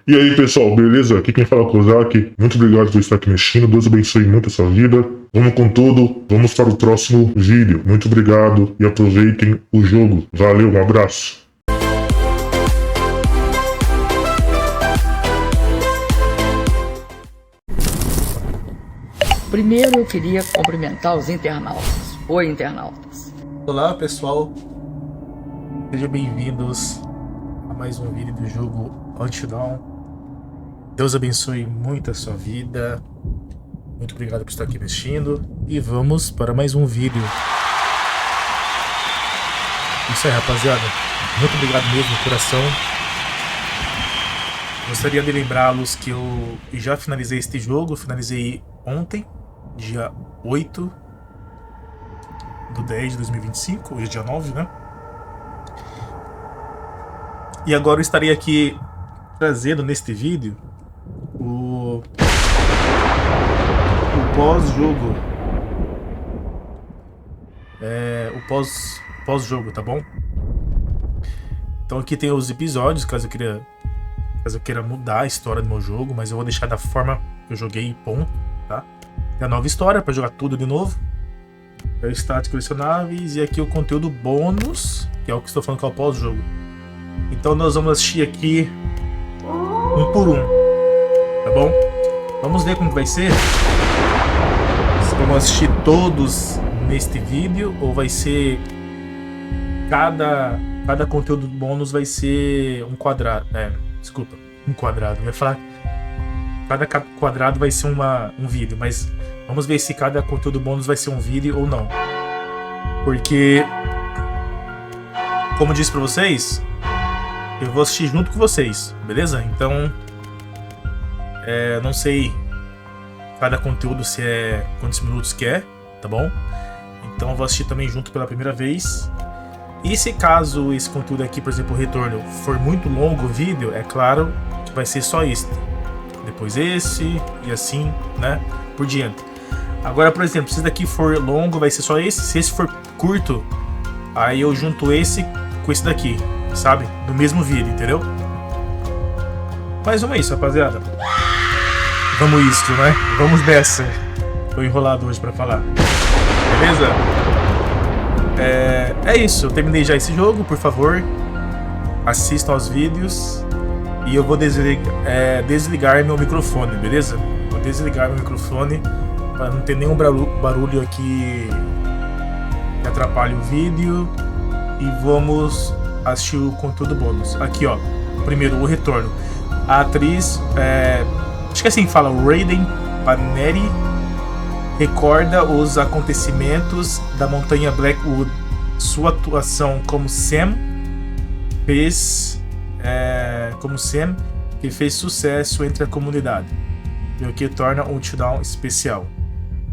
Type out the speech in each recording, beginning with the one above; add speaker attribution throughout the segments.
Speaker 1: E aí, pessoal, beleza? Aqui quem fala é o Kozak. Muito obrigado por estar aqui mexendo. Deus abençoe muito a sua vida. Vamos com tudo. Vamos para o próximo vídeo. Muito obrigado e aproveitem o jogo. Valeu, um abraço.
Speaker 2: Primeiro eu queria cumprimentar os internautas. Oi, internautas.
Speaker 3: Olá, pessoal. Sejam bem-vindos a mais um vídeo do jogo Until Dawn. Deus abençoe muito a sua vida. Muito obrigado por estar aqui mexendo. E vamos para mais um vídeo. Isso aí, rapaziada. Muito obrigado mesmo, de coração. Gostaria de lembrá-los que eu já finalizei este jogo. Finalizei ontem, dia 8/10/2025. Hoje é dia 9, né? E agora eu estarei aqui trazendo neste vídeo o pós-jogo. O pós-jogo, tá bom? Então aqui tem os episódios, caso eu queira mudar a história do meu jogo, mas eu vou deixar da forma que eu joguei e ponto, tá? Tem a nova história para jogar tudo de novo. É o status colecionáveis e aqui o conteúdo bônus, que é o que estou falando que é o pós-jogo. Então nós vamos assistir aqui um por um, tá bom? Vamos ver como vai ser. Se vamos assistir todos neste vídeo ou vai ser cada conteúdo bônus vai ser um quadrado. Um quadrado. Eu ia falar cada quadrado vai ser um vídeo, mas vamos ver se cada conteúdo bônus vai ser um vídeo ou não. Porque, como eu disse pra vocês, eu vou assistir junto com vocês, beleza? Então, não sei cada conteúdo se é quantos minutos que é, tá bom? Então eu vou assistir também junto pela primeira vez. E se caso esse conteúdo aqui, por exemplo, o retorno, for muito longo o vídeo, é claro que vai ser só este. Depois esse e assim, né? Por diante. Agora, por exemplo, se esse daqui for longo, vai ser só esse. Se esse for curto, aí eu junto esse com esse daqui, sabe? No mesmo vídeo, entendeu? Mas vamos isso, rapaziada. Vamos isso, né? Vamos nessa. Tô enrolado hoje pra falar. Beleza? É isso. Eu terminei já esse jogo. Por favor, assistam aos vídeos. E eu vou desligar meu microfone, beleza? Vou desligar meu microfone para não ter nenhum barulho aqui que atrapalhe o vídeo. E vamos assistir o conteúdo bônus. Aqui, ó. Primeiro, o retorno. A atriz, acho que assim fala, Raiden Panetti, recorda os acontecimentos da montanha Blackwood. Sua atuação como Sam que fez sucesso entre a comunidade, e o que torna um Until Dawn especial.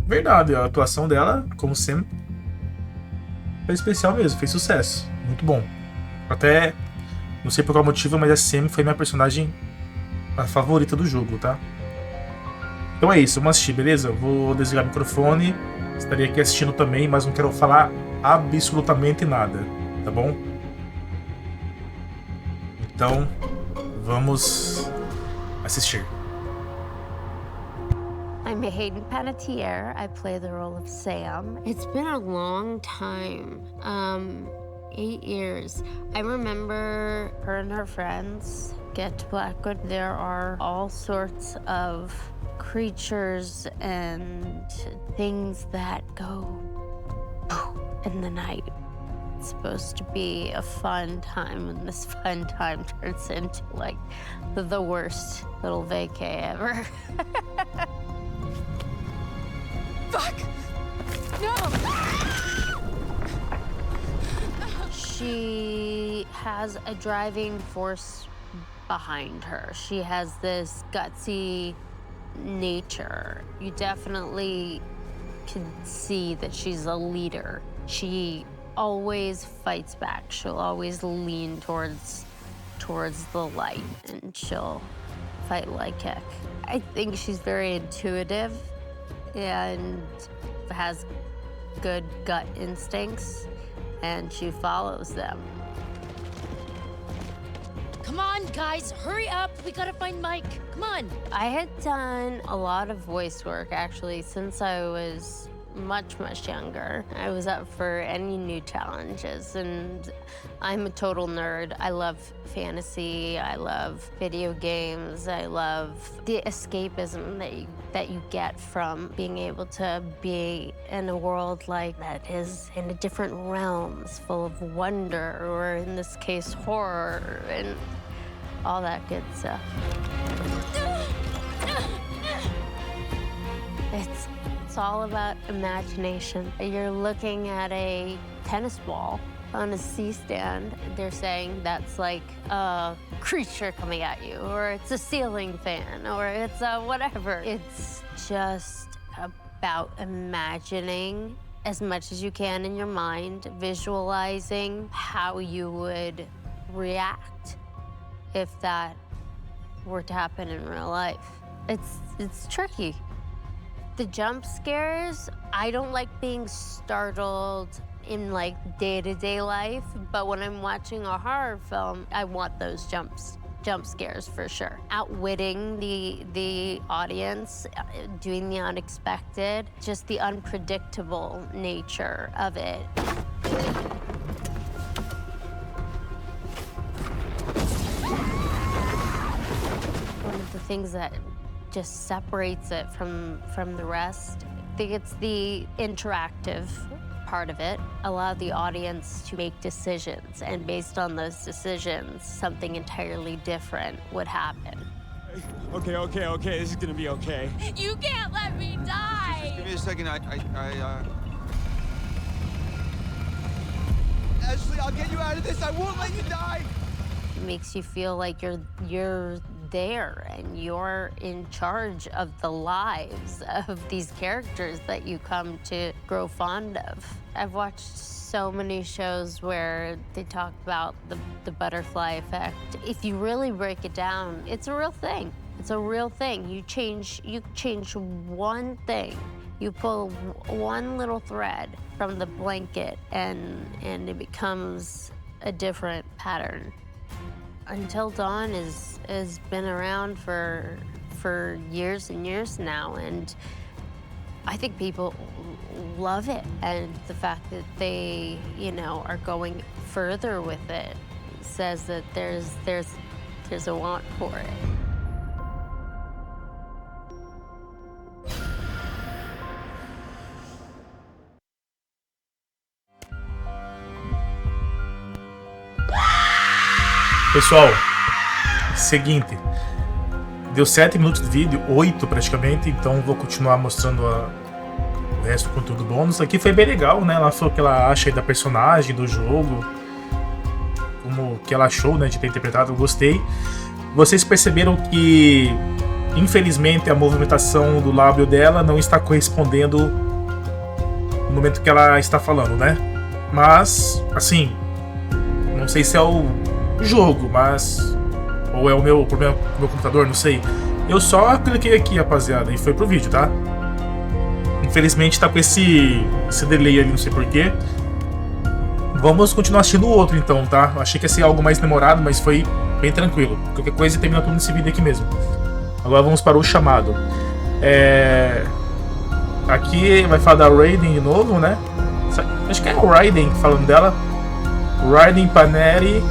Speaker 3: Verdade, a atuação dela como Sam foi especial mesmo, fez sucesso, muito bom. Até, não sei por qual motivo, mas a Sam foi minha personagem favorita do jogo, tá? Então é isso, vamos assistir, beleza? Eu vou desligar o microfone, estarei aqui assistindo também, mas não quero falar absolutamente nada, tá bom? Então, vamos assistir.
Speaker 4: I'm Hayden Panettiere. I play the role of Sam. It's been a long time. 8 years. I remember her and her friends get to Blackwood. There are all sorts of creatures and things that go in the night. It's supposed to be a fun time, and this fun time turns into like the worst little vacay ever.
Speaker 5: Fuck! No!
Speaker 4: She has a driving force behind her. She has this gutsy nature. You definitely can see that she's a leader. She always fights back. She'll always lean towards the light, and she'll fight like heck. I think she's very intuitive and has good gut instincts, and she follows them.
Speaker 5: Come
Speaker 6: Come on, guys, hurry up. We gotta find Mike. Come on.
Speaker 4: I had done a lot of voice work actually since I was much younger. I was up for any new challenges, and I'm a total nerd. I love fantasy, I love video games, I love the escapism that you get from being able to be in a world like that is in a different realms full of wonder, or in this case horror, and all that good stuff. It's all about imagination. You're looking at a tennis ball on a C-stand. They're saying that's like a creature coming at you, or it's a ceiling fan, or it's a whatever. It's just about imagining as much as you can in your mind, visualizing how you would react if that were to happen in real life. It's tricky. The jump scares, I don't like being startled in like day-to-day life, but when I'm watching a horror film, I want those jump scares for sure. Outwitting the audience, doing the unexpected, just the unpredictable nature of it. One of the things that just separates it from the rest, I think it's the interactive part of it. Allow the audience to make decisions, and based on those decisions, something entirely different would happen.
Speaker 7: Okay, this is gonna be okay.
Speaker 6: You can't let me die.
Speaker 7: Just give me a second, Ashley, I'll get you out of this. I won't let you die.
Speaker 4: It makes you feel like you're there and you're in charge of the lives of these characters that you come to grow fond of. I've watched so many shows where they talk about the butterfly effect. If you really break it down, it's a real thing. It's a real thing. You change one thing. You pull one little thread from the blanket and it becomes a different pattern. Until Dawn has been around for years and years now, and I think people love it. And the fact that they, are going further with it says that there's a want for it.
Speaker 3: Pessoal, seguinte, deu 7 minutos de vídeo, 8 praticamente, então vou continuar mostrando o resto do conteúdo bônus. Aqui foi bem legal, né? Ela falou o que ela acha aí da personagem, do jogo, como que ela achou, né, de ter interpretado. Eu gostei. Vocês perceberam que, infelizmente, a movimentação do lábio dela não está correspondendo no momento que ela está falando, né? Mas, assim, não sei se é o jogo, mas... ou é o meu problema com o meu computador, não sei. Eu só cliquei aqui, rapaziada, e foi pro vídeo, tá? Infelizmente tá com esse delay ali, não sei porquê. Vamos continuar assistindo o outro então, tá? Eu achei que ia ser algo mais demorado, mas foi bem tranquilo. Qualquer coisa termina tudo nesse vídeo aqui mesmo. Agora vamos para o chamado. Aqui vai falar da Raiden de novo, né? Acho que é o Raiden falando dela. Raiden Paneri,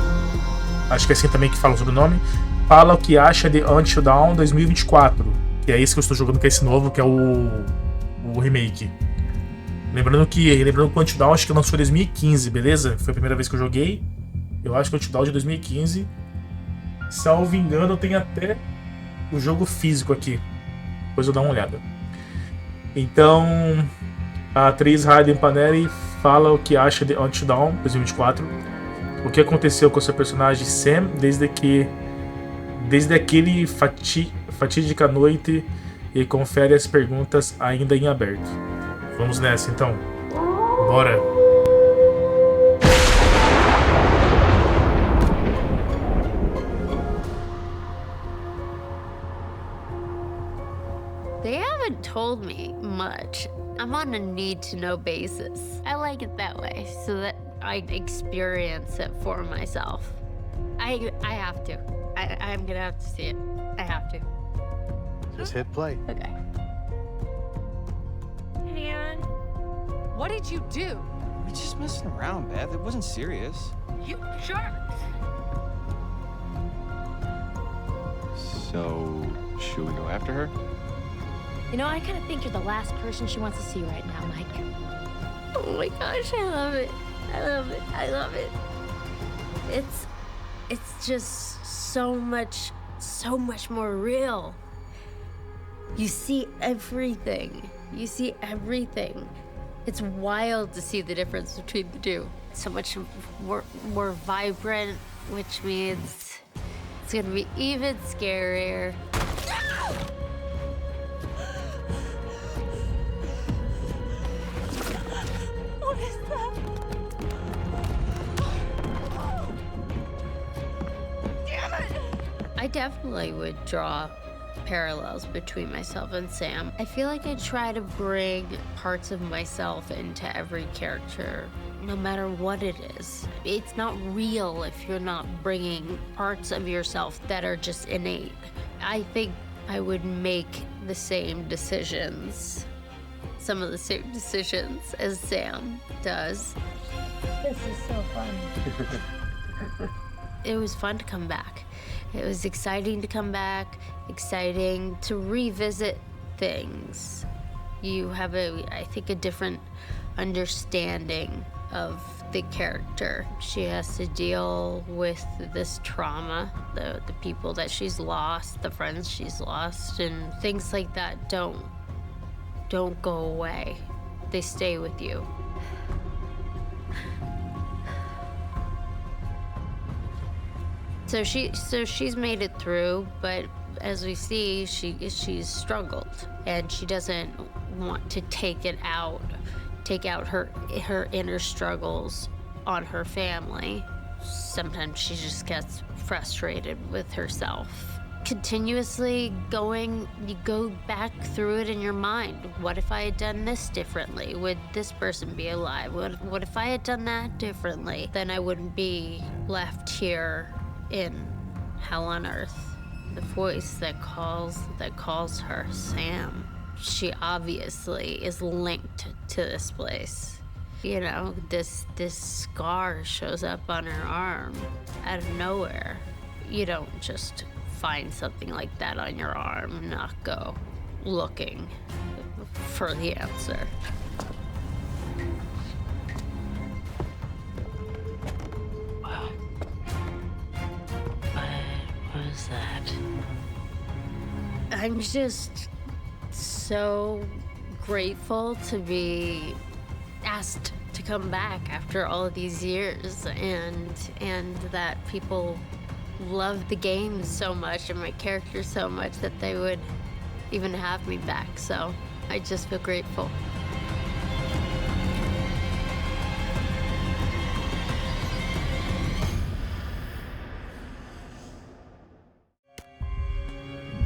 Speaker 3: acho que é assim também que fala o sobrenome. Fala o que acha de Until Dawn 2024. Que é esse que eu estou jogando, que é esse novo, que é o remake. Lembrando que o Until Dawn acho que lançou em 2015, beleza? Foi a primeira vez que eu joguei. Eu acho que o Until Dawn de 2015. Salvo engano, tem até o jogo físico aqui. Depois eu dar uma olhada. Então, a atriz Raiden Paneri fala o que acha de Until Dawn 2024. O que aconteceu com seu personagem Sam desde aquele fatídica noite, e confere as perguntas ainda em aberto. Vamos nessa então. Bora!
Speaker 4: They haven't told me much. I'm on a need-to-know basis. I like it that way, so that I experience it for myself. I have to. I'm gonna have to see it. I have to.
Speaker 8: Just hit play.
Speaker 4: Okay. And
Speaker 5: What did you do?
Speaker 7: We're just messing around, Beth. It wasn't serious.
Speaker 5: You jerk!
Speaker 9: So, should we go after her?
Speaker 6: You know, I kind of think you're the last person she wants to see right now, Mike.
Speaker 4: oh my gosh, I love it. I love it. I love it. It's just so much more real. You see everything. You see everything. It's wild to see the difference between the two. So much more vibrant, which means it's gonna be even scarier.
Speaker 5: What is that? Damn it!
Speaker 4: I definitely would draw parallels between myself and Sam. I feel like I try to bring parts of myself into every character, no matter what it is. It's not real if you're not bringing parts of yourself that are just innate. I think I would make the same decisions, some of the same decisions as Sam does.
Speaker 6: This is so fun.
Speaker 4: It was fun to come back. It was exciting to come back, exciting to revisit things. You have I think, a different understanding of the character. She has to deal with this trauma, the people that she's lost, the friends she's lost, and things like that don't go away. They stay with you. So she's made it through, but as we see, she's struggled, and she doesn't want to take out her inner struggles on her family. Sometimes she just gets frustrated with herself. Continuously you go back through it in your mind. What if I had done this differently? Would this person be alive? What if I had done that differently? Then I wouldn't be left here in hell on earth. The voice that calls her Sam. She obviously is linked to this place. You know, this scar shows up on her arm out of nowhere. You don't just find something like that on your arm and not go looking for the answer. What is that? I'm just so grateful to be asked to come back after all of these years, and that people love the game so much and my character so much that they would even have me back. So I just feel grateful.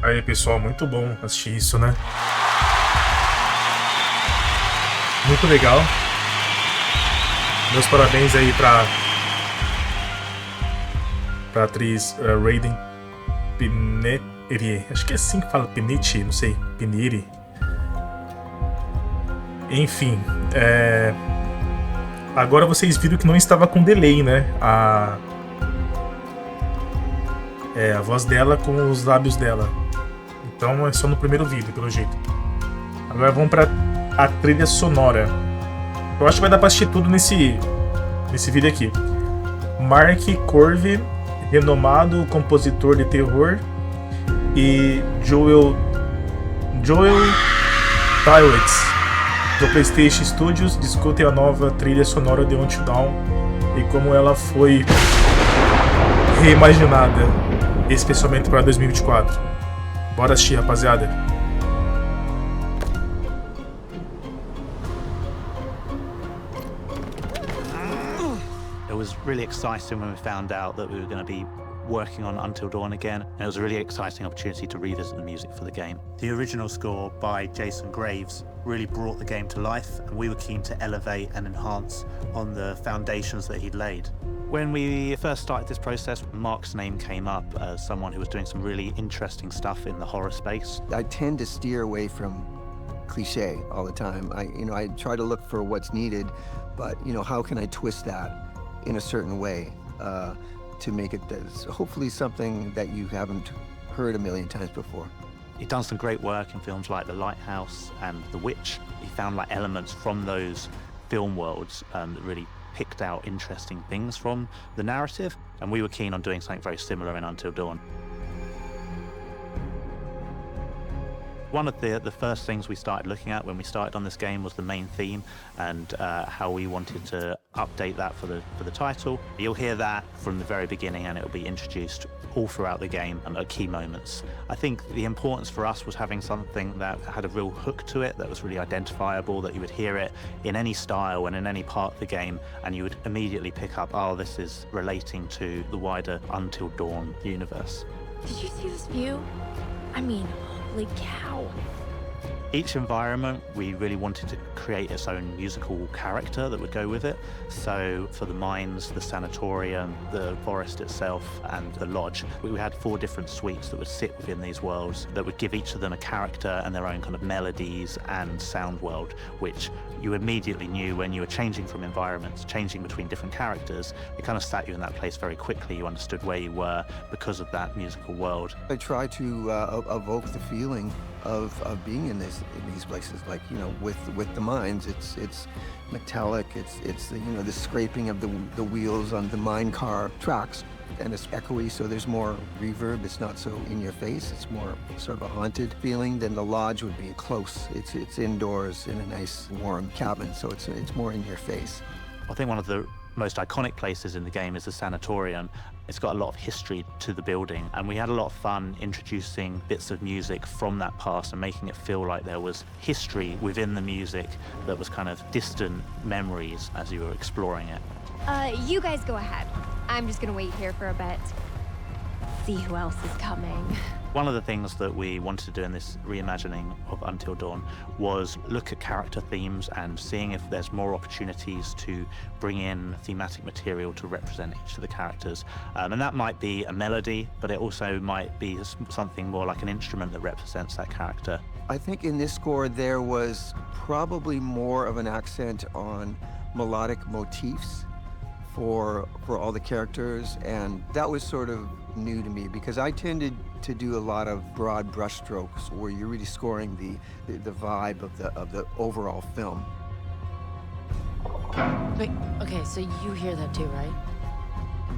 Speaker 3: Aí, pessoal, muito bom assistir isso, né? Muito legal. Meus parabéns aí pra atriz Raiden Pinheiro. Acho que é assim que fala, Pinheiro, não sei, Pinheiro. Enfim, agora vocês viram que não estava com delay, né? A voz dela com os lábios dela. Então é só no primeiro vídeo, pelo jeito. Agora vamos pra a trilha sonora. Eu acho que vai dar pra assistir tudo nesse vídeo aqui. Mark Corve, renomado compositor de terror, e Joel Tyrets, do PlayStation Studios, discutem a nova trilha sonora de Until Dawn e como ela foi reimaginada, especialmente para 2024. Bora assistir, rapaziada.
Speaker 8: It was really exciting when we found out that we were going to be working on Until Dawn again, and it was a really exciting opportunity to revisit the music for the game. The original score by Jason Graves really brought the game to life, and we were keen to elevate and enhance on the foundations that he'd laid. When we first started this process, Mark's name came up as someone who was doing some really interesting stuff in the horror space.
Speaker 10: I tend to steer away from cliche all the time. I try to look for what's needed, but how can I twist that in a certain way to make it hopefully something that you haven't heard a million times before.
Speaker 8: He'd done some great work in films like The Lighthouse and The Witch. He found like elements from those film worlds that really picked out interesting things from the narrative, and we were keen on doing something very similar in Until Dawn. One of the first things we started looking at when we started on this game was the main theme and how we wanted to update that for the title. You'll hear that from the very beginning, and it'll be introduced all throughout the game at key moments. I think the importance for us was having something that had a real hook to it, that was really identifiable, that you would hear it in any style and in any part of the game, and you would immediately pick up, oh, this is relating to the wider Until Dawn universe.
Speaker 6: Did you see this view? I mean, holy cow.
Speaker 8: Each environment, we really wanted to create its own musical character that would go with it. So for the mines, the sanatorium, the forest itself, and the lodge, we had 4 different suites that would sit within these worlds that would give each of them a character and their own kind of melodies and sound world, which you immediately knew when you were changing from environments, changing between different characters. It kind of sat you in that place very quickly. You understood where you were because of that musical world.
Speaker 10: I try to evoke the feeling of being in these places, like with the mines. It's metallic. It's the scraping of the wheels on the mine car tracks, and it's echoey, so there's more reverb. It's not so in your face. It's more sort of a haunted feeling. Then the lodge would be close. It's indoors in a nice warm cabin, so it's more in your face.
Speaker 8: I think one of the most iconic places in the game is the sanatorium. It's got a lot of history to the building, and we had a lot of fun introducing bits of music from that past and making it feel like there was history within the music that was kind of distant memories as you were exploring it.
Speaker 11: You guys go ahead. I'm just gonna wait here for a bit. See who else is coming.
Speaker 8: One of the things that we wanted to do in this reimagining of Until Dawn was look at character themes and seeing if there's more opportunities to bring in thematic material to represent each of the characters. And that might be a melody, but it also might be something more like an instrument that represents that character.
Speaker 10: I think in this score there was probably more of an accent on melodic motifs for all the characters, and that was sort of new to me because I tended to do a lot of broad brushstrokes where you're really scoring the vibe of the overall film.
Speaker 6: Wait, okay, so you hear that too, right?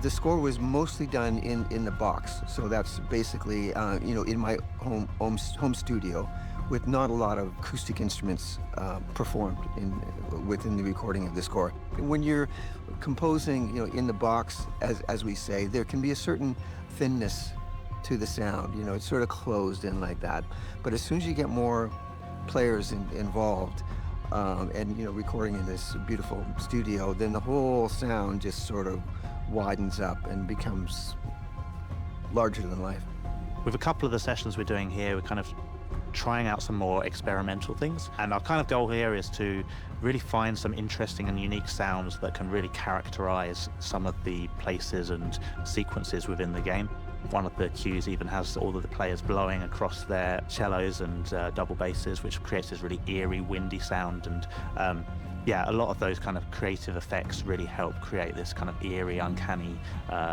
Speaker 10: The score was mostly done in the box, so that's basically in my home studio, with not a lot of acoustic instruments performed within the recording of the score. When you're composing, in the box, as we say, there can be a certain thinness to the sound. It's sort of closed in like that. But as soon as you get more players involved, and recording in this beautiful studio, then the whole sound just sort of widens up and becomes larger than life.
Speaker 8: With a couple of the sessions we're doing here, we're kind of trying out some more experimental things, and our kind of goal here is to really find some interesting and unique sounds that can really characterize some of the places and sequences within the game. One of the cues even has all of the players blowing across their cellos and double basses, which creates this really eerie, windy sound. And a lot of those kind of creative effects really help create this kind of eerie, uncanny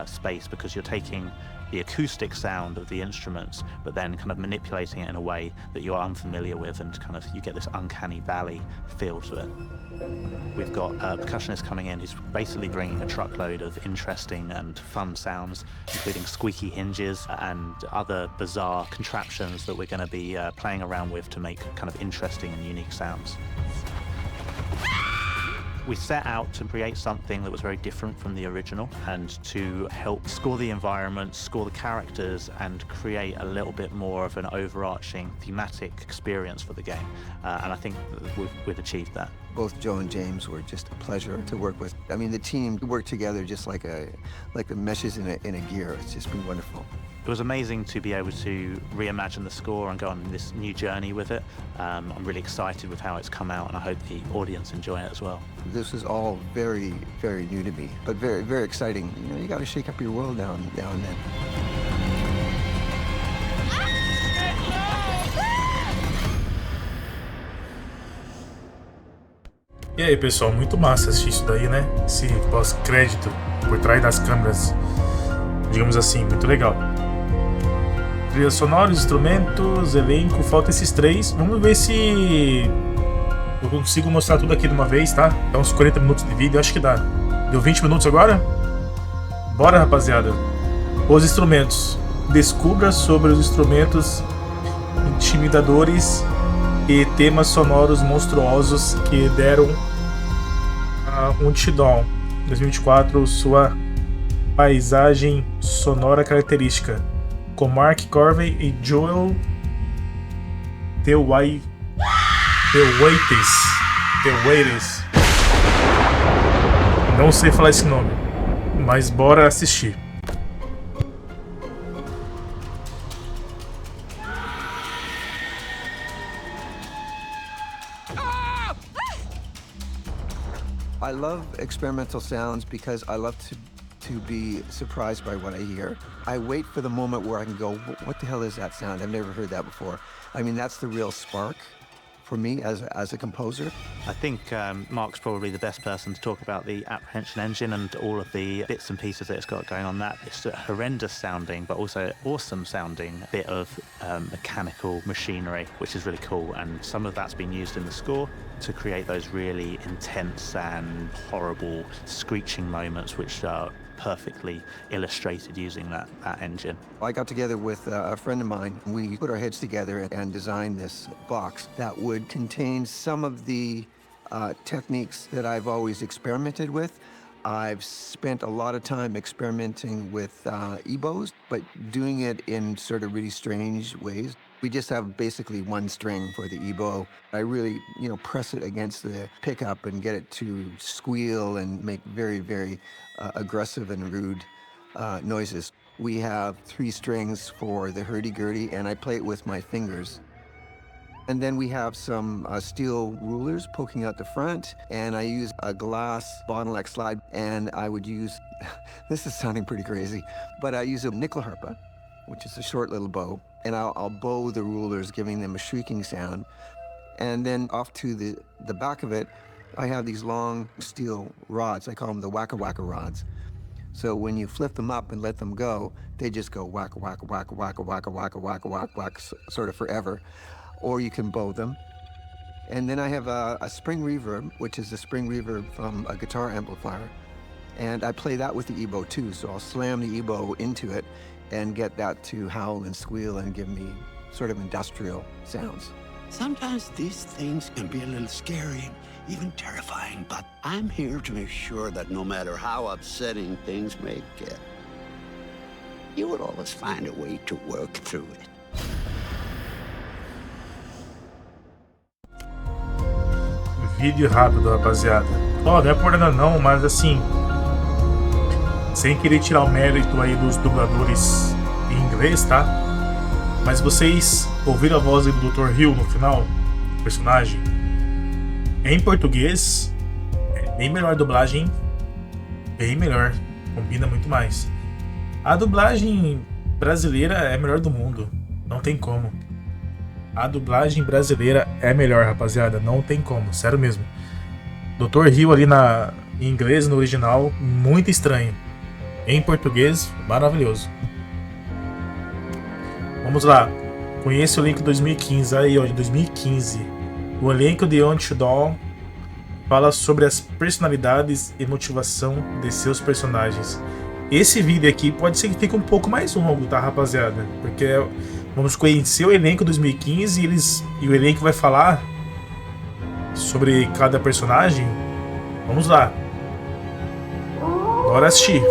Speaker 8: space, because you're taking the acoustic sound of the instruments, but then kind of manipulating it in a way that you're unfamiliar with, and kind of you get this uncanny valley feel to it. We've got a percussionist coming in who's basically bringing a truckload of interesting and fun sounds, including squeaky hinges and other bizarre contraptions that we're going to be playing around with to make kind of interesting and unique sounds. We set out to create something that was very different from the original, and to help score the environment, score the characters, and create a little bit more of an overarching thematic experience for the game. And I think we've achieved that.
Speaker 10: Both Joe and James were just a pleasure to work with. I mean, the team worked together just like the meshes in a gear. It's just been wonderful.
Speaker 8: It was amazing to be able to reimagine the score and go on this new journey with it. I'm really excited with how it's come out, and I hope the audience enjoy it as well.
Speaker 10: This is all very, very new to me, but very, very exciting. You know, you got to shake up your world now and then.
Speaker 3: E aí, pessoal, muito massa assistir isso daí, né? Esse pós-crédito por trás das câmeras, digamos assim, muito legal. Trilha sonora, instrumentos, elenco, falta esses 3. Vamos ver se eu consigo mostrar tudo aqui de uma vez, tá? Dá uns 40 minutos de vídeo, acho que dá. Deu 20 minutos agora? Bora, rapaziada. Os instrumentos. Descubra sobre os instrumentos intimidadores e temas sonoros monstruosos que deram a Until Dawn 2024 sua paisagem sonora característica, com Mark Corvey e Joel DeWaites. Não sei falar esse nome, mas bora assistir.
Speaker 10: I love experimental sounds because I love to be surprised by what I hear. I wait for the moment where I can go, what the hell is that sound? I've never heard that before. I mean, that's the real spark for me as a composer.
Speaker 8: I think Mark's probably the best person to talk about the apprehension engine and all of the bits and pieces that it's got going on that. It's a horrendous sounding, but also awesome sounding bit of mechanical machinery, which is really cool. And some of that's been used in the score to create those really intense and horrible screeching moments, which are perfectly illustrated using that engine.
Speaker 10: I got together with a friend of mine. We put our heads together and designed this box that would contain some of the techniques that I've always experimented with. I've spent a lot of time experimenting with EBOs, but doing it in sort of really strange ways. We just have basically one string for the EBO. I really, press it against the pickup and get it to squeal and make very, very aggressive and rude noises. We have 3 strings for the hurdy-gurdy, and I play it with my fingers. And then we have some steel rulers poking out the front, and I use a glass bottleneck slide, and I would use, this is sounding pretty crazy, but I use a nyckelharpa, which is a short little bow, and I'll bow the rulers, giving them a shrieking sound. And then off to the back of it, I have these long steel rods. I call them the whack-a-whack rods. So when you flip them up and let them go, they just go whack-a-whack-a-whack-a-whack-a-whack-a-whack-a-whack, sort of forever. Or you can bow them. And then I have a spring reverb, which is the spring reverb from a guitar amplifier. And I play that with the EBO too, so I'll slam the EBO into it and get that to howl and squeal and give me sort of industrial sounds.
Speaker 12: Sometimes these things can be a little scary, even terrifying, but I'm here to make sure that no matter how upsetting things may get, you will always find a way to work through it.
Speaker 3: Vídeo rápido, rapaziada. Ó, não é por nada não, mas assim, sem querer tirar o mérito aí dos dubladores em inglês, tá? Mas vocês ouviram a voz do Dr. Hill no final, do personagem? Em português, é bem melhor a dublagem, bem melhor, combina muito mais. A dublagem brasileira é a melhor do mundo, não tem como. A dublagem brasileira é melhor, rapaziada, não tem como, sério mesmo. Dr. Hill ali em inglês, no original, muito estranho. Em português, maravilhoso. Vamos lá. Conheço o elenco de 2015. Aí, ó, de 2015. O elenco de Until Dawn fala sobre as personalidades e motivação de seus personagens. Esse vídeo aqui pode ser que fique um pouco mais longo, tá, rapaziada? Porque vamos conhecer o elenco 2015 e o elenco vai falar sobre cada personagem. Vamos lá. Bora assistir.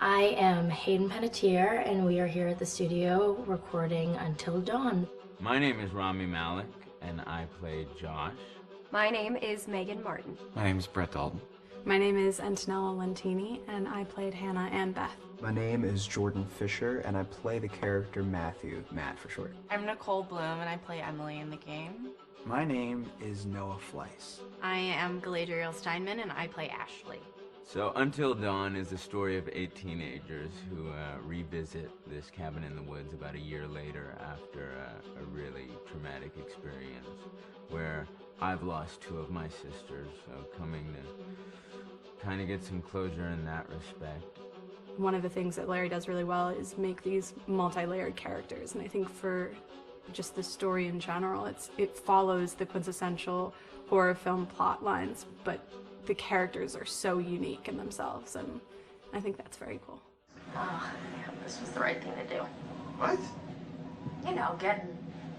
Speaker 13: I am Hayden Panettiere, and we are here at the studio recording Until Dawn.
Speaker 14: My name is Rami Malek, and I play Josh. My name is Megan Martin.
Speaker 7: My name's Brett Dalton.
Speaker 15: My name is Antonella Lentini, and I played Hannah and Beth.
Speaker 16: My name is Jordan Fisher, and I play the character Matthew, Matt for short.
Speaker 17: I'm Nicole Bloom, and I play Emily in the game.
Speaker 16: My name is Noah Fleiss.
Speaker 18: I am Galadriel Steinman, and I play Ashley.
Speaker 19: So Until Dawn is the story of 8 teenagers who revisit this cabin in the woods about a year later after a really traumatic experience where I've lost 2 of my sisters, so coming to kind of get some closure in that respect.
Speaker 15: One of the things that Larry does really well is make these multi-layered characters, and I think for just the story in general, it follows the quintessential horror film plot lines, but the characters are so unique in themselves, and I think that's very cool.
Speaker 13: Oh, yeah, this was the right thing to do.
Speaker 7: What?
Speaker 13: You know, getting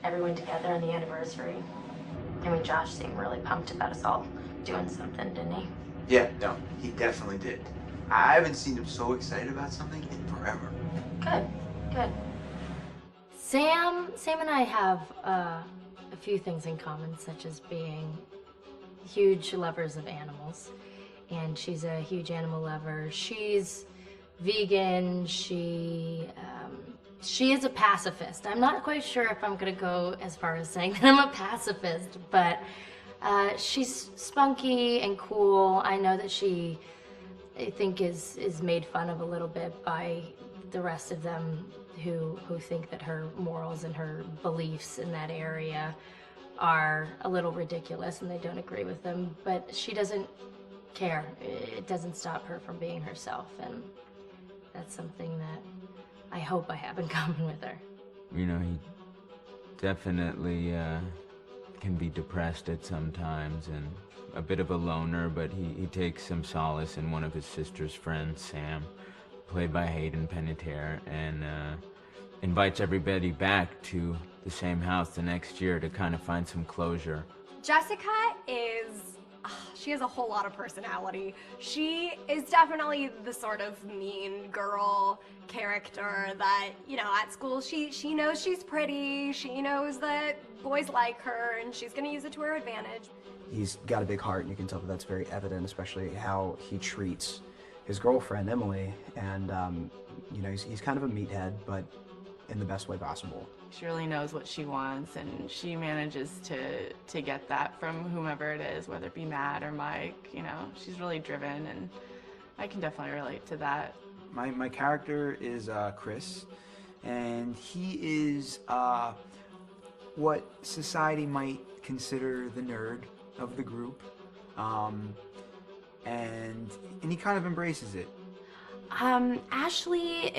Speaker 13: everyone together on the anniversary. I mean, Josh seemed really pumped about us all doing something, didn't he?
Speaker 20: Yeah, no, he definitely did. I haven't seen him so excited about something in forever.
Speaker 13: Good, good. Sam and I have a few things in common, such as being huge lovers of animals, and she's a huge animal lover. She's vegan. She is a pacifist. I'm not quite sure if I'm gonna go as far as saying that I'm a pacifist, but she's spunky and cool. I know that she, I think, is made fun of a little bit by the rest of them who think that her morals and her beliefs in that area are a little ridiculous and they don't agree with them, but she doesn't care. It doesn't stop her from being herself, and that's something that I hope I have in common with her.
Speaker 19: You know, he definitely can be depressed at some times and a bit of a loner, but he takes some solace in one of his sister's friends, Sam, played by Hayden Panettiere, and invites everybody back to the same house the next year to kind of find some closure.
Speaker 14: Jessica she has a whole lot of personality. She is definitely the sort of mean girl character that, you know, at school she knows she's pretty, she knows that boys like her, and she's gonna use it to her advantage.
Speaker 16: He's got a big heart, and you can tell that that's very evident, especially how he treats his girlfriend, Emily, and, you know, he's kind of a meathead, but in the best way possible.
Speaker 17: She really knows what she wants, and she manages to get that from whomever it is, whether it be Matt or Mike. You know, she's really driven, and I can definitely relate to that.
Speaker 16: My character is Chris, and he is what society might consider the nerd of the group, and he kind of embraces it.
Speaker 18: Ashley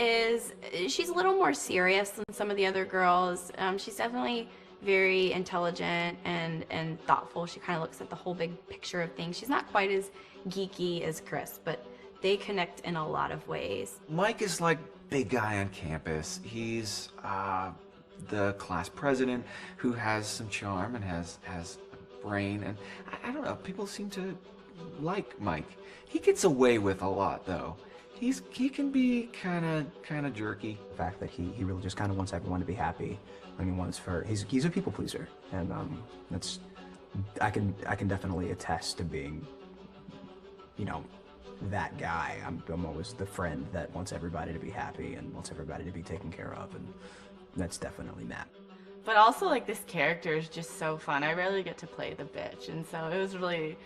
Speaker 18: she's a little more serious than some of the other girls. She's definitely very intelligent and thoughtful. She kind of looks at the whole big picture of things. She's not quite as geeky as Chris, but they connect in a lot of ways.
Speaker 20: Mike is like big guy on campus. He's the class president who has some charm and has a brain, and I don't know, people seem to like Mike. He gets away with a lot though. He can be kind of jerky.
Speaker 16: The fact that he really just kind of wants everyone to be happy, and he's a people pleaser, and that's I can definitely attest to being, you know, that guy. I'm always the friend that wants everybody to be happy and wants everybody to be taken care of, and that's definitely Matt.
Speaker 17: But also, like, this character is just so fun. I rarely get to play the bitch, and so it was really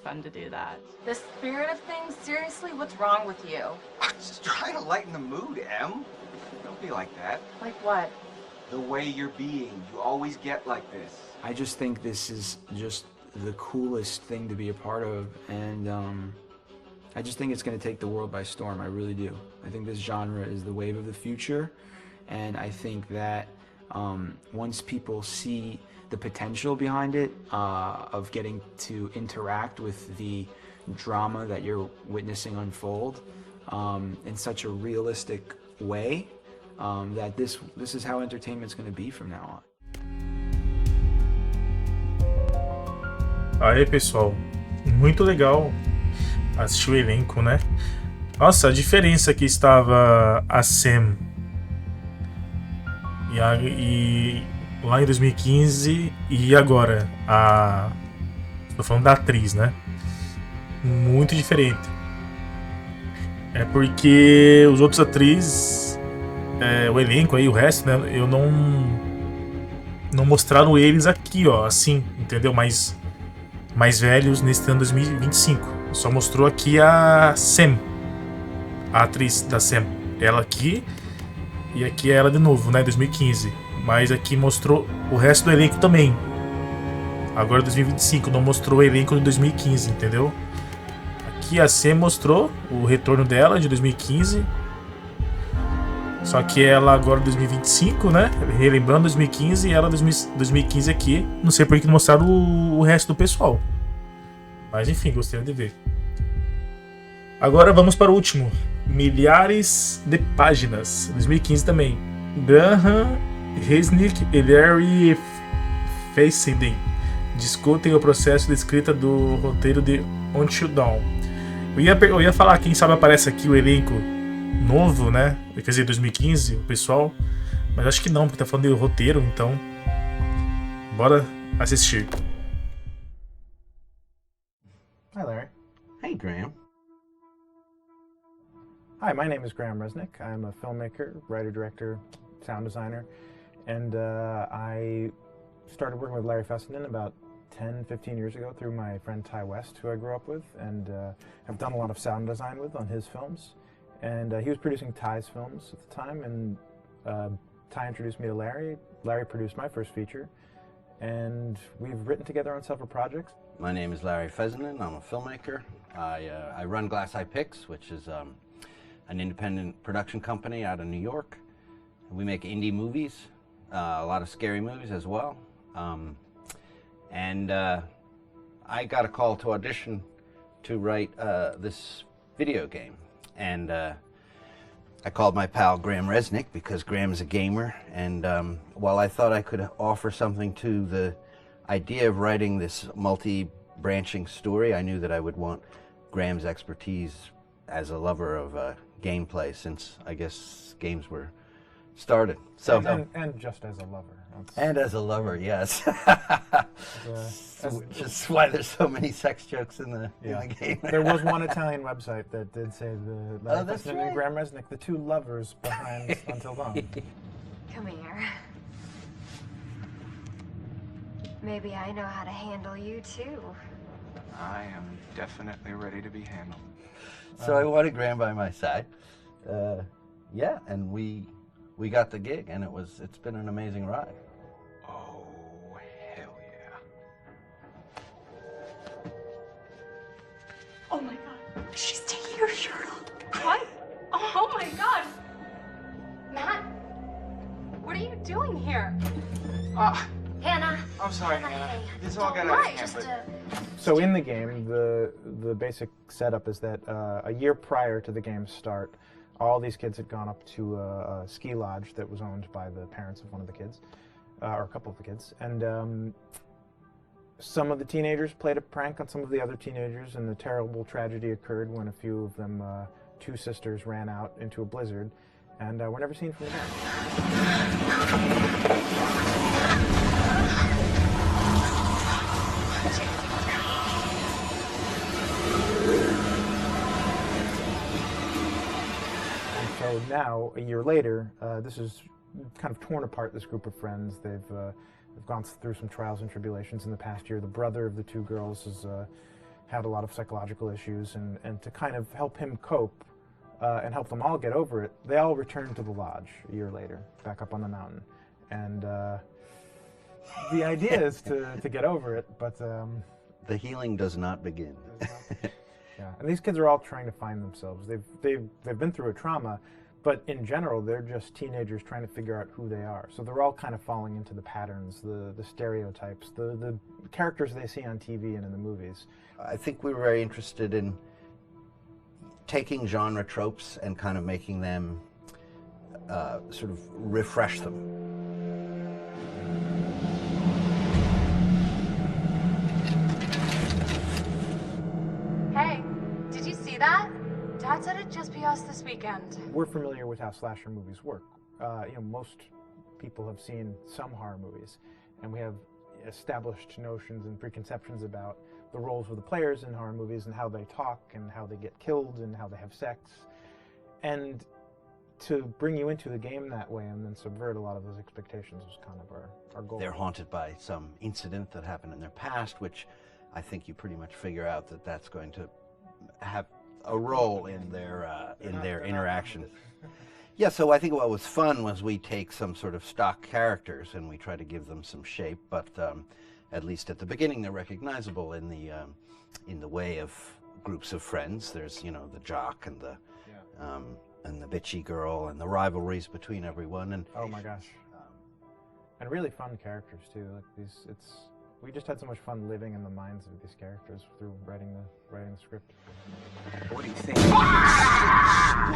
Speaker 17: fun to do that.
Speaker 5: The spirit of things? Seriously, what's wrong with you?
Speaker 20: I'm just trying to lighten the mood, Em. Don't be like that.
Speaker 5: Like what?
Speaker 20: The way you're being. You always get like this.
Speaker 16: I just think this is just the coolest thing to be a part of, and I just think it's going to take the world by storm. I really do. I think this genre is the wave of the future, and I think that once people see the potential behind it, of getting to interact with the drama that you're witnessing unfold in such a realistic way, that this is how entertainment's going to be from now on.
Speaker 3: Aí, pessoal, muito legal assistir o elenco, né? Nossa, a diferença que estava a Sam e lá em 2015 e agora a Tô falando da atriz, né? Muito diferente. É porque os outros atrizes, o elenco aí, o resto, né? Eu não mostraram eles aqui, ó, assim, entendeu? Mais velhos nesse ano 2025. Só mostrou aqui a Sam, a atriz da Sam. Ela aqui e aqui é ela de novo, né? 2015. Mas aqui mostrou o resto do elenco também. Agora 2025, não mostrou o elenco de 2015, entendeu? Aqui a Sam mostrou o retorno dela de 2015. Só que ela agora 2025, né? Relembrando 2015 e ela 2015 aqui. Não sei por que não mostraram o resto do pessoal. Mas enfim, gostaria de ver. Agora vamos para o último. Milhares de páginas. 2015 também. Graham, Resnick e Larry Fessenden discutem o processo de escrita do roteiro de Until Dawn. Eu ia falar, quem sabe aparece aqui o elenco novo, né? Quer dizer, 2015, o pessoal. Mas acho que não, porque tá falando de roteiro, então. Bora assistir.
Speaker 21: Hi, Larry.
Speaker 12: Hey, Graham.
Speaker 21: Hi, my name is Graham Resnick. I'm a filmmaker, writer, director, sound designer, and I started working with Larry Fessenden about 10, 15 years ago through my friend Ty West, who I grew up with, and have done a lot of sound design with on his films. And he was producing Ty's films at the time, and Ty introduced me to Larry. Larry produced my first feature, and we've written together on several projects.
Speaker 12: My name is Larry Fessenden. I'm a filmmaker. I run Glass Eye Pix, which is an independent production company out of New York. We make indie movies, a lot of scary movies as well. And I got a call to audition to write this video game. And I called my pal Graham Resnick because Graham is a gamer. And while I thought I could offer something to the idea of writing this multi-branching story, I knew that I would want Graham's expertise as a lover of gameplay, since I guess games were started. So
Speaker 21: and just as a lover.
Speaker 12: And as a lover, yes. Just why there's so many sex jokes in the game.
Speaker 21: There was one Italian website that did say the Larry
Speaker 12: that's
Speaker 21: Fessenden
Speaker 12: right.
Speaker 21: and Graham Resnick, the two lovers behind Until Dawn.
Speaker 11: Come here. Maybe I know how to handle you too.
Speaker 20: I am definitely ready to be handled.
Speaker 12: So I wanted Graham by my side. Yeah, and we got the gig, and it's been an amazing ride.
Speaker 20: Oh, hell yeah.
Speaker 14: Oh my god. She's taking her shirt off. What? Oh my god. Matt, what are you doing here?
Speaker 13: Hannah.
Speaker 20: I'm sorry, Hannah. This all got
Speaker 13: Don't
Speaker 20: out
Speaker 13: worry,
Speaker 20: of hand,
Speaker 13: just
Speaker 20: but
Speaker 21: So in the game, the basic setup is that a year prior to the game's start, all these kids had gone up to a ski lodge that was owned by the parents of one of the kids, or a couple of the kids, and some of the teenagers played a prank on some of the other teenagers, and the terrible tragedy occurred when a few of them, two sisters, ran out into a blizzard, and were never seen from again. So now, a year later, this is kind of torn apart, this group of friends. They've gone through some trials and tribulations in the past year. The brother of the two girls has had a lot of psychological issues, and to kind of help him cope and help them all get over it, they all return to the lodge a year later, back up on the mountain. And the idea is to get over it, but...
Speaker 12: the healing does not begin.
Speaker 21: Yeah, and these kids are all trying to find themselves. They've been through a trauma, but in general, they're just teenagers trying to figure out who they are. So they're all kind of falling into the patterns, the stereotypes, the characters they see on TV and in the movies.
Speaker 12: I think we were very interested in taking genre tropes and kind of making them sort of refresh them.
Speaker 5: Hey, did you see that? Dad said it'd just be us this weekend.
Speaker 21: We're familiar with how slasher movies work. Most people have seen some horror movies, and we have established notions and preconceptions about the roles of the players in horror movies and how they talk and how they get killed and how they have sex. And to bring you into the game that way and then subvert a lot of those expectations was kind of our goal.
Speaker 1: They're haunted by some incident that happened in their past, which I think you pretty much figure out that that's going to have a role in their interaction. Yeah, so I think what was fun was we take some sort of stock characters and we try to give them some shape, but at least at the beginning they're recognizable in the way of groups of friends. There's, you know, the jock and the bitchy girl and the rivalries between everyone. And
Speaker 21: oh my gosh, and really fun characters too. Like we just had so much fun living in the minds of these characters through writing the script.
Speaker 1: What do you think?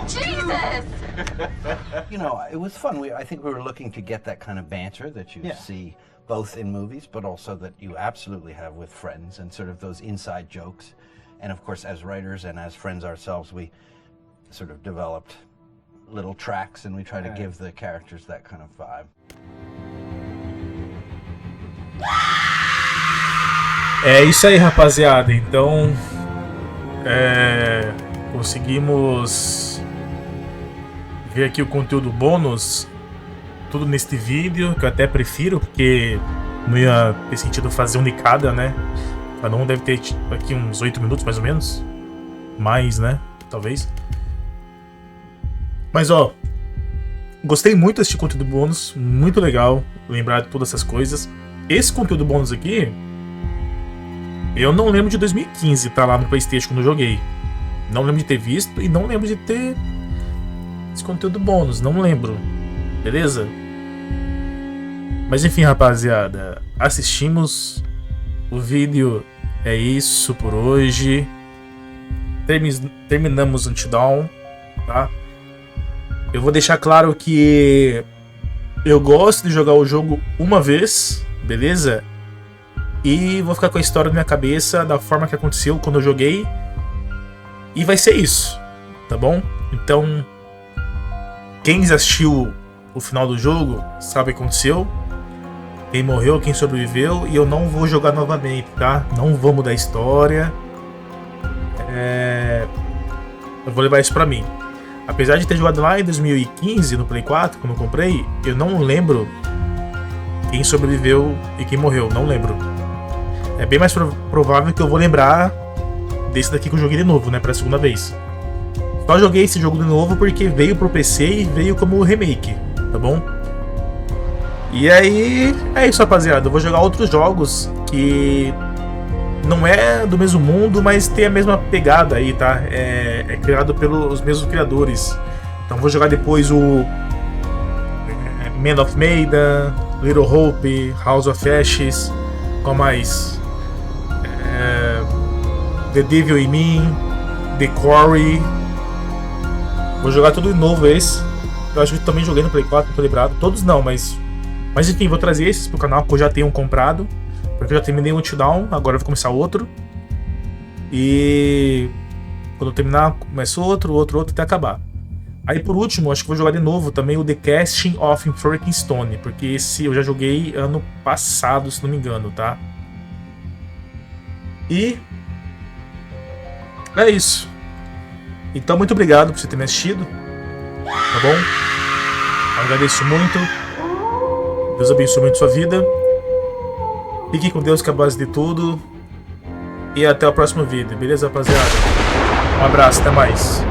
Speaker 14: Jesus!
Speaker 1: You know, it was fun. I think we were looking to get that kind of banter that you see both in movies, but also that you absolutely have with friends, and sort of those inside jokes. And of course, as writers and as friends ourselves, we sort of developed little tracks, and we try to give the characters that kind of vibe.
Speaker 3: É isso aí, rapaziada. Então, conseguimos ver aqui o conteúdo bônus, tudo neste vídeo, que eu até prefiro, porque não ia ter sentido fazer um de cada, né? Cada um deve ter aqui uns 8 minutos, mais ou menos. Mais, né? Talvez. Mas, ó, gostei muito desse conteúdo bônus, muito legal lembrar de todas essas coisas. Esse conteúdo bônus aqui, eu não lembro de 2015, tá lá no PlayStation quando eu joguei. Não lembro de ter visto e não lembro de ter esse conteúdo bônus, não lembro. Beleza? Mas enfim, rapaziada, assistimos. O vídeo é isso por hoje. Terminamos Until Dawn, tá? Eu vou deixar claro que eu gosto de jogar o jogo uma vez, beleza? E vou ficar com a história na minha cabeça da forma que aconteceu quando eu joguei. E vai ser isso, tá bom? Então, quem assistiu o final do jogo sabe o que aconteceu. Quem morreu, quem sobreviveu. E eu não vou jogar novamente, tá? Não vou mudar a história. Eu vou levar isso pra mim. Apesar de ter jogado lá em 2015, no Play 4, quando eu comprei, eu não lembro quem sobreviveu e quem morreu. Não lembro. É bem mais provável que eu vou lembrar desse daqui que eu joguei de novo, né? Pra segunda vez. Só joguei esse jogo de novo porque veio pro PC e veio como remake, tá bom? E aí, é isso, rapaziada. Eu vou jogar outros jogos que não é do mesmo mundo, mas tem a mesma pegada aí, tá? É criado pelos mesmos criadores. Então vou jogar depois o Man of Maiden, Little Hope, House of Ashes, qual mais? The Devil in Me, The Quarry. Vou jogar tudo de novo esse. Eu acho que também joguei no Play 4, não tô lembrado. Todos não, mas enfim, vou trazer esses pro canal que eu já tenho comprado. Porque eu já terminei um Until Dawn, agora eu vou começar outro. E quando eu terminar, começa outro até acabar. Aí por último, acho que vou jogar de novo também o The Casting of Frankenstone, porque esse eu já joguei ano passado, se não me engano, tá? E é isso. Então muito obrigado por você ter me assistido, tá bom? Agradeço muito. Deus abençoe muito sua vida. Fique com Deus, que é a base de tudo. E até o próximo vídeo, beleza, rapaziada? Um abraço, até mais.